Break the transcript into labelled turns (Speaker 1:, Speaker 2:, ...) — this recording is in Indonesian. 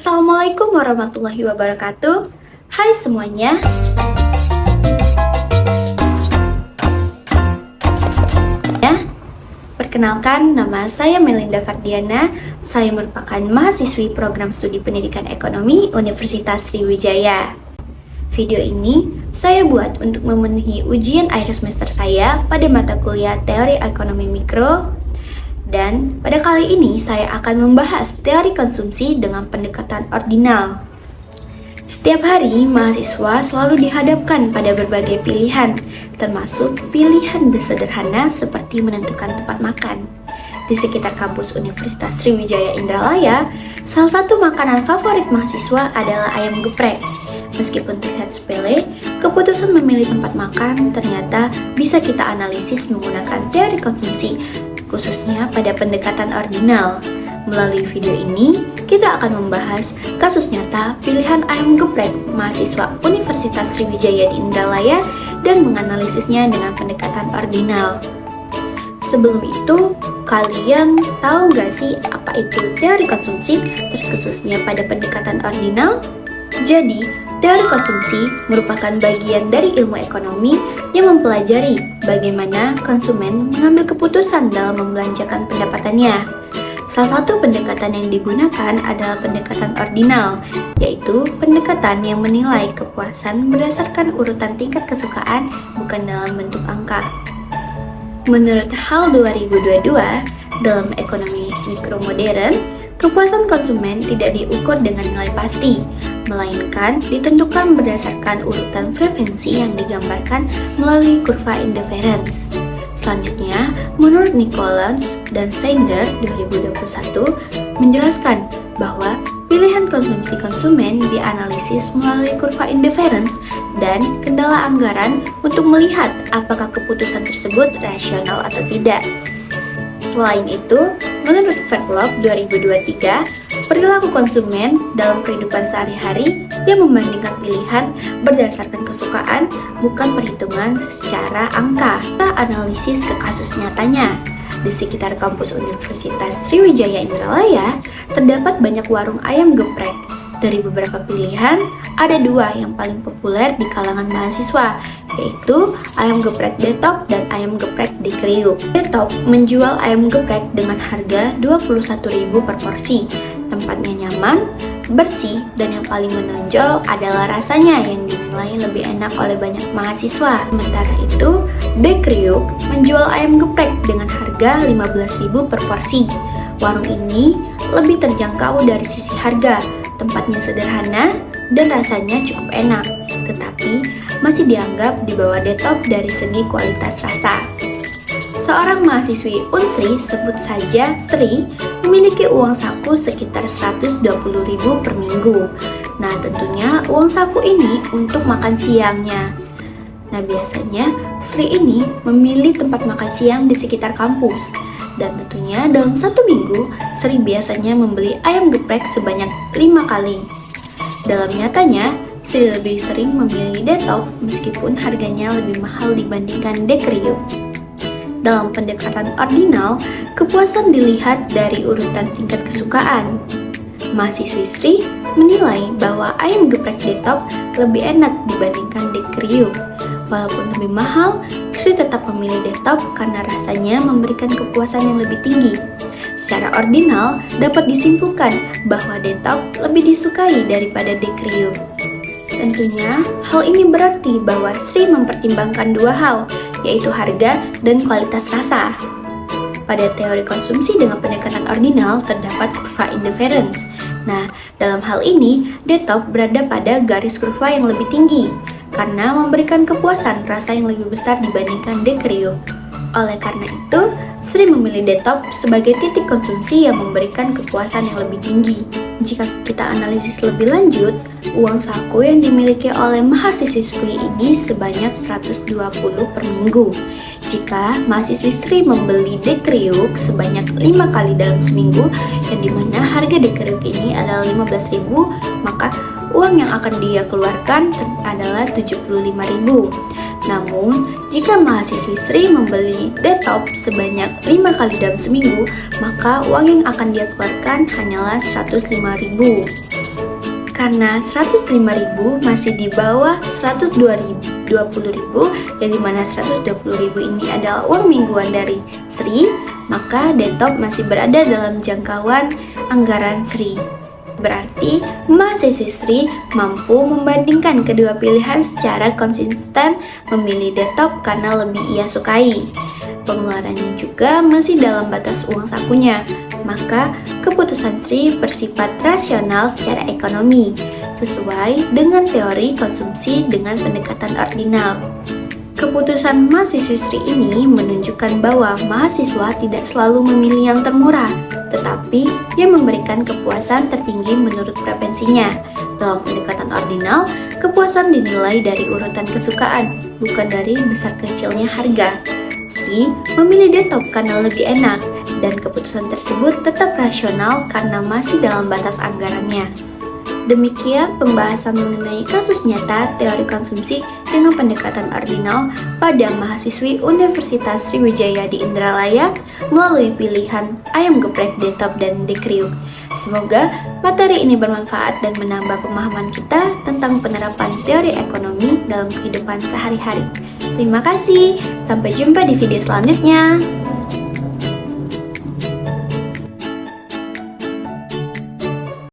Speaker 1: Assalamualaikum warahmatullahi wabarakatuh. Hai semuanya. Perkenalkan, nama saya Melinda Fardiana. Saya merupakan mahasiswi program studi pendidikan ekonomi Universitas Sriwijaya. Video ini saya buat untuk memenuhi ujian akhir semester saya pada mata kuliah Teori Ekonomi Mikro. Dan pada kali ini saya akan membahas teori konsumsi dengan pendekatan ordinal. Setiap hari, mahasiswa selalu dihadapkan pada berbagai pilihan, termasuk pilihan sederhana seperti menentukan tempat makan. Di sekitar kampus Universitas Sriwijaya Indralaya, salah satu makanan favorit mahasiswa adalah ayam geprek. Meskipun terlihat sepele, keputusan memilih tempat makan ternyata bisa kita analisis menggunakan teori konsumsi, khususnya pada pendekatan ordinal. Melalui video ini, kita akan membahas kasus nyata pilihan ayam geprek mahasiswa Universitas Sriwijaya di Indralaya dan menganalisisnya dengan pendekatan ordinal. Sebelum itu, kalian tahu gak sih apa itu teori konsumsi, terkhususnya pada pendekatan ordinal? Jadi, teori konsumsi merupakan bagian dari ilmu ekonomi yang mempelajari bagaimana konsumen mengambil keputusan dalam membelanjakan pendapatannya. Salah satu pendekatan yang digunakan adalah pendekatan ordinal, yaitu pendekatan yang menilai kepuasan berdasarkan urutan tingkat kesukaan, bukan dalam bentuk angka. Menurut HAL 2022, dalam ekonomi mikro modern, kepuasan konsumen tidak diukur dengan nilai pasti, melainkan ditentukan berdasarkan urutan frekuensi yang digambarkan melalui kurva indifference. Selanjutnya, menurut Nichols dan Sander 2021 menjelaskan bahwa pilihan konsumsi konsumen dianalisis melalui kurva indifference dan kendala anggaran untuk melihat apakah keputusan tersebut rasional atau tidak. Selain itu, menurut Verloop 2023, perilaku konsumen dalam kehidupan sehari-hari yang membandingkan pilihan berdasarkan kesukaan bukan perhitungan secara angka. Kita analisis ke kasus nyatanya. Di sekitar kampus Universitas Sriwijaya Indralaya, terdapat banyak warung ayam geprek. Dari beberapa pilihan, ada dua yang paling populer di kalangan mahasiswa, yaitu ayam geprek Detop dan ayam geprek Dekriuk. Detop menjual ayam geprek dengan harga Rp21.000 per porsi. Tempatnya nyaman, bersih, dan yang paling menonjol adalah rasanya yang dinilai lebih enak oleh banyak mahasiswa. Sementara itu, Dekriuk menjual ayam geprek dengan harga Rp15.000 per porsi. Warung ini lebih terjangkau dari sisi harga, tempatnya sederhana, dan rasanya cukup enak, tetapi masih dianggap di bawah Detop dari segi kualitas rasa. Seorang mahasiswi Unsri, sebut saja Sri, memiliki uang saku sekitar Rp120.000 per minggu. Nah, tentunya uang saku ini untuk makan siangnya. Nah, biasanya Sri ini memilih tempat makan siang di sekitar kampus. Dan tentunya dalam satu minggu, Sri biasanya membeli ayam geprek sebanyak 5 kali. Dalam nyatanya, Sri lebih sering memilih Detop meskipun harganya lebih mahal dibandingkan Dekriuk. Dalam pendekatan ordinal, kepuasan dilihat dari urutan tingkat kesukaan. Mahasiswi Sri menilai bahwa ayam geprek Detop lebih enak dibandingkan Dekriuk. Walaupun lebih mahal, Sri tetap memilih Detop karena rasanya memberikan kepuasan yang lebih tinggi. Secara ordinal, dapat disimpulkan bahwa Detop lebih disukai daripada Dekriuk. Tentunya, hal ini berarti bahwa Sri mempertimbangkan dua hal, yaitu harga dan kualitas rasa. Pada teori konsumsi dengan pendekatan ordinal terdapat kurva indifference. Nah, dalam hal ini, Detop berada pada garis kurva yang lebih tinggi, karena memberikan kepuasan rasa yang lebih besar dibandingkan Dekriuk. Oleh karena itu, Sri memilih Detop sebagai titik konsumsi yang memberikan kepuasan yang lebih tinggi. Jika kita analisis lebih lanjut, uang saku yang dimiliki oleh mahasiswi ini sebanyak Rp120 per minggu. Jika mahasiswi Sri membeli Dekriuk sebanyak 5 kali dalam seminggu, yang dimana harga Dekriuk ini adalah Rp15.000, maka uang yang akan dia keluarkan adalah Rp75.000. Namun, jika mahasiswi Sri membeli Detop sebanyak 5 kali dalam seminggu, maka uang yang akan dia keluarkan hanyalah Rp105.000. karena 105.000 masih di bawah 120.000, yang dimana 120.000 ini adalah uang mingguan dari Sri, maka Detop masih berada dalam jangkauan anggaran Sri. Berarti mahasiswi Sri mampu membandingkan kedua pilihan secara konsisten memilih Detop karena lebih ia sukai. Pengeluarannya juga masih dalam batas uang sakunya, maka keputusan Sri bersifat rasional secara ekonomi, sesuai dengan teori konsumsi dengan pendekatan ordinal. Keputusan mahasiswi Sri ini menunjukkan bahwa mahasiswa tidak selalu memilih yang termurah, tetapi yang memberikan kepuasan tertinggi menurut preferensinya. Dalam pendekatan ordinal, kepuasan dinilai dari urutan kesukaan, bukan dari besar kecilnya harga. Sri memilih Detop karena lebih enak, dan keputusan tersebut tetap rasional karena masih dalam batas anggarannya. Demikian pembahasan mengenai kasus nyata teori konsumsi dengan pendekatan ordinal pada mahasiswi Universitas Sriwijaya di Indralaya melalui pilihan ayam geprek, Detop, dan Dekriuk. Semoga materi ini bermanfaat dan menambah pemahaman kita tentang penerapan teori ekonomi dalam kehidupan sehari-hari. Terima kasih, sampai jumpa di video selanjutnya.